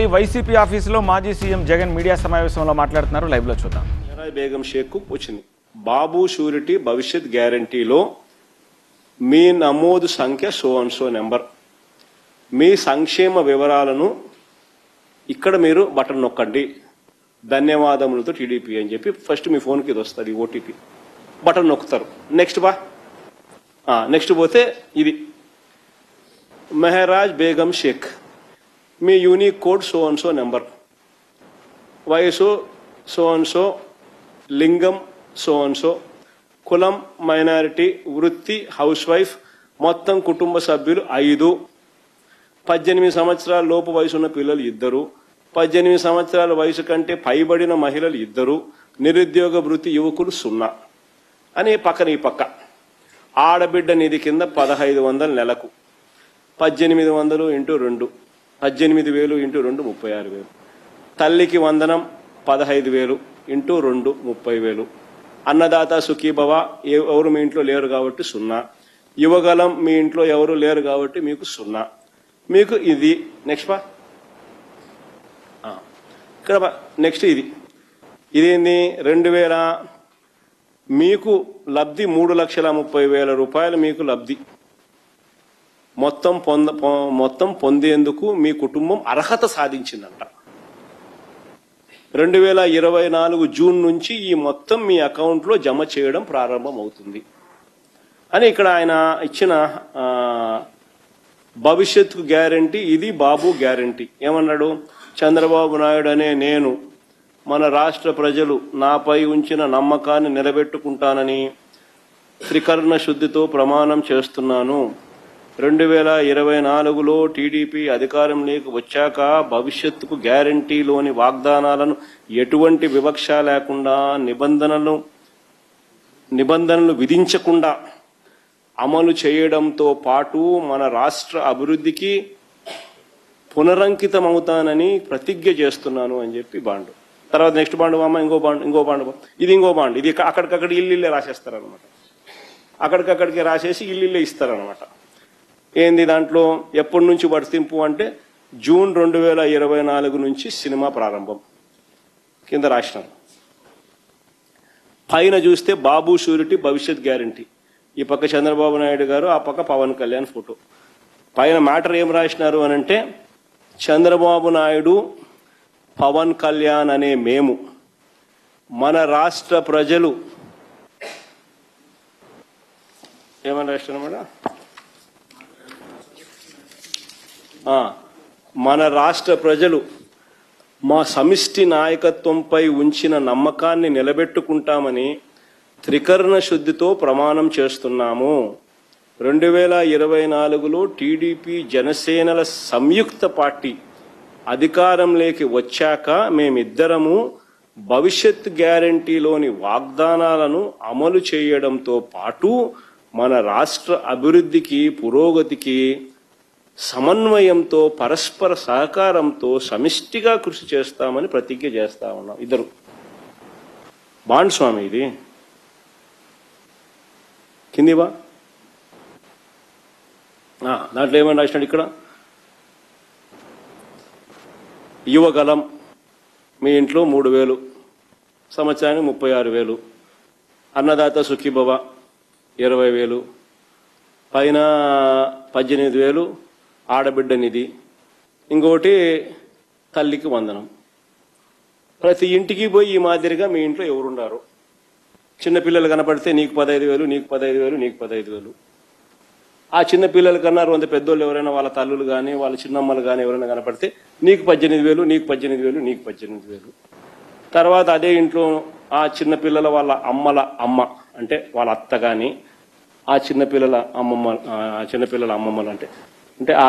Tadepalli YCP ఆఫీసులో మాజీ CM Jagan media సమావేశంలో మాట్లాడుతున్నారు. లైవ్ లో చూద్దాం. బేగం షేక్ వచ్చింది. బాబు షూరిటీ భవిష్యత్ గ్యారంటీలో మీ నమోదు సంఖ్య సో నెంబర్, మీ సంక్షేమ వివరాలను ఇక్కడ మీరు బటన్ నొక్కండి, ధన్యవాదములతో టీడీపీ అని చెప్పి ఫస్ట్ మీ ఫోన్కి ఇది వస్తుంది, ఓటీపీ. బటన్ నొక్కుతారు. నెక్స్ట్ పోతే ఇది మెహరాజ్ బేగం షేక్, మీ యూనిక్ కోడ్ సో నెంబర్, వయసు సో, లింగం సో, కులం మైనారిటీ, వృత్తి హౌస్ వైఫ్, మొత్తం కుటుంబ సభ్యులు 5, 18 సంవత్సరాల లోపు వయసు ఉన్న పిల్లలు 2, 18 సంవత్సరాల వయసు కంటే పైబడిన మహిళలు 2, నిరుద్యోగ వృత్తి యువకులు 0 అని పక్కన ఈ పక్క. ఆడబిడ్డ నిధి కింద 1500 నెలకు, 1800 ఇంటూ 2, 18,000 ఇంటూ 2 36,000. తల్లికి వందనం 15,000 ఇంటూ 2 30,000. అన్నదాత సుఖీభవ ఎవరు మీ ఇంట్లో లేరు కాబట్టి 0. యువగలం మీ ఇంట్లో ఎవరు లేరు కాబట్టి మీకు 0. మీకు ఇది నెక్స్ట్ ఇక్కడ నెక్స్ట్ ఇదేంది 2000 మీకు లబ్ధి 3,30,000 రూపాయలు మీకు లబ్ధి. మొత్తం పొందేందుకు మీ కుటుంబం అర్హత సాధించిందంట. 2024 జూన్ నుంచి ఈ మొత్తం మీ అకౌంట్లో జమ చేయడం ప్రారంభం అవుతుంది అని ఇక్కడ ఆయన ఇచ్చిన భవిష్యత్తు గ్యారంటీ. ఇది బాబు గ్యారంటీ. ఏమన్నాడు? చంద్రబాబు నాయుడు అనే నేను మన రాష్ట్ర ప్రజలు నాపై ఉంచిన నమ్మకాన్ని నిలబెట్టుకుంటానని త్రికరణ శుద్ధితో ప్రమాణం చేస్తున్నాను. 2024లో టీడీపీ అధికారంలోకి వచ్చాక భవిష్యత్తుకు గ్యారంటీలోని వాగ్దానాలను ఎటువంటి వివక్ష లేకుండా నిబంధనలు విధించకుండా అమలు చేయడంతో పాటు మన రాష్ట్ర అభివృద్ధికి పునరంకితమవుతానని ప్రతిజ్ఞ చేస్తున్నాను అని చెప్పి బాండు. తర్వాత నెక్స్ట్ బాండు ఇంకో బాండు ఇది అక్కడికక్కడ ఇల్లు రాసేస్తారనమాట. అక్కడికక్కడికి రాసేసి ఇల్లు ఇస్తారనమాట. ఏంది దాంట్లో ఎప్పటి నుంచి వర్తింపు అంటే జూన్ 2024 నుంచి సినిమా ప్రారంభం కింద రాసినారు. పైన చూస్తే బాబు షూరిటీ భవిష్యత్ గ్యారంటీ, ఈ పక్క చంద్రబాబు నాయుడు గారు, ఆ పక్క పవన్ కళ్యాణ్ ఫోటో. పైన మ్యాటర్ ఏం రాసినారు అనంటే చంద్రబాబు నాయుడు, పవన్ కళ్యాణ్ అనే మేము మన రాష్ట్ర ప్రజలు ఏమని రాసినారన్నమాట, మన రాష్ట్ర ప్రజలు మా సమిష్టి నాయకత్వంపై ఉంచిన నమ్మకాన్ని నిలబెట్టుకుంటామని త్రికరణ శుద్ధితో ప్రమాణం చేస్తున్నాము. 2024లో టీడీపీ జనసేనల సంయుక్త పార్టీ అధికారంలోకి వచ్చాక మేమిద్దరము భవిష్యత్ గ్యారంటీలోని వాగ్దానాలను అమలు చేయడంతో పాటు మన రాష్ట్ర అభివృద్ధికి పురోగతికి సమన్వయంతో పరస్పర సహకారంతో సమిష్టిగా కృషి చేస్తామని ప్రతిజ్ఞ చేస్తా ఉన్నాం. ఇద్దరు బాండ్ స్వామి. ఇది కిందివా దాంట్లో ఏమని రాసినాడు ఇక్కడ, యువగలం మీ ఇంట్లో 3,000, సంవత్సరానికి 36,000. అన్నదాత సుఖీభవ 20,000, పైన 18,000 ఆడబిడ్డ నిధి, ఇంకోటి తల్లికి వందనం. ప్రతి ఇంటికి పోయి ఈ మాదిరిగా మీ ఇంట్లో ఎవరున్నారు, చిన్నపిల్లలు కనపడితే నీకు 15,000, నీకు 15,000, నీకు 15,000. ఆ చిన్న పిల్లల కన్నా 200 పెద్దోళ్ళు ఎవరైనా వాళ్ళ తల్లులు కానీ వాళ్ళ చిన్నమ్మలు కానీ ఎవరైనా కనపడితే నీకు 18,000, నీకు 18,000, నీకు 18,000. తర్వాత అదే ఇంట్లో ఆ చిన్నపిల్లల వాళ్ళ అమ్మల అమ్మ అంటే వాళ్ళ అత్త కానీ ఆ చిన్నపిల్లల అమ్మమ్మలు అంటే ఆ